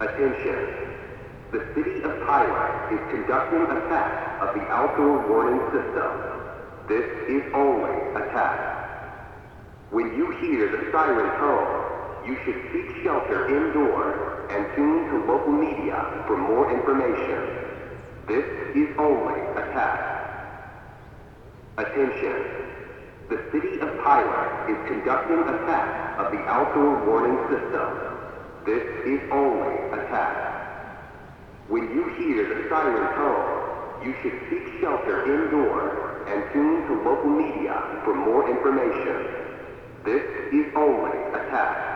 Attention. The city of Tyler is conducting a test of the outdoor warning system. This is only a test. When you hear the siren tone, you should seek shelter indoors and tune to local media for more information. This is only a test. Attention. The city of Tyler is conducting a test of the outdoor warning system. This is only a test. When you hear the siren tone, you should seek shelter indoors and tune to local media for more information. This is only a test.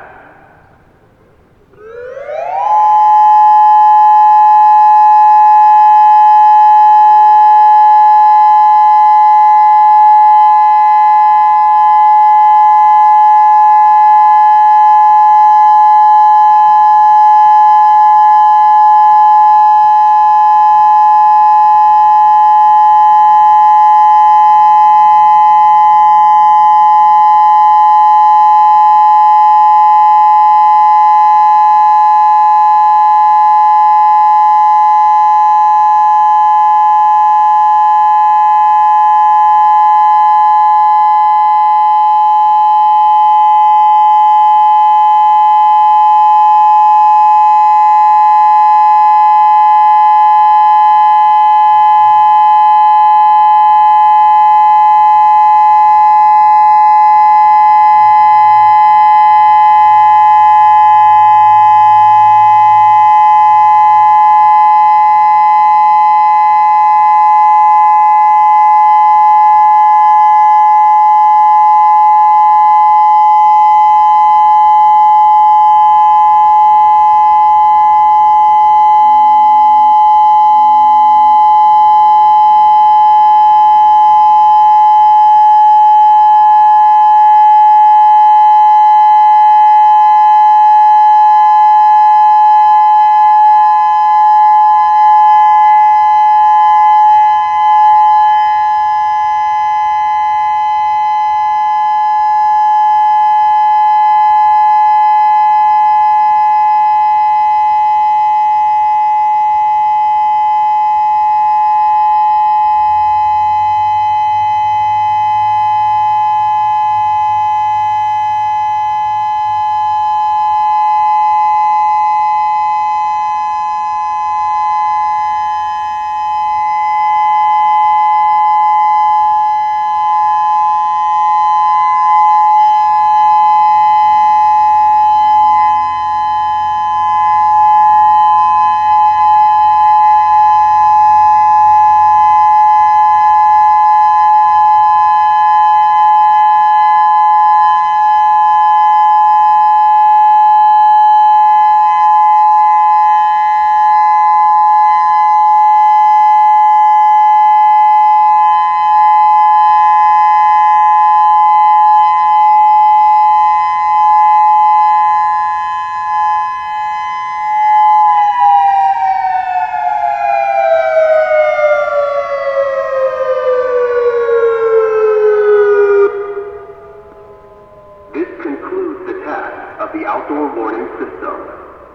The outdoor warning system.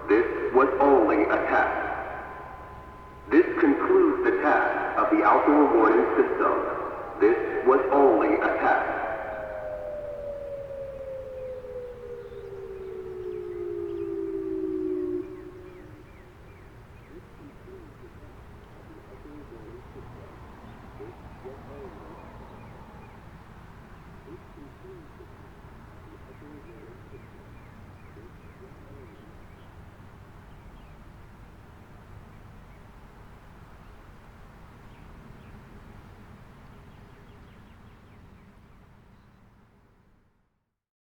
This was only a test. This concludes the test of the outdoor warning system. This was only a test.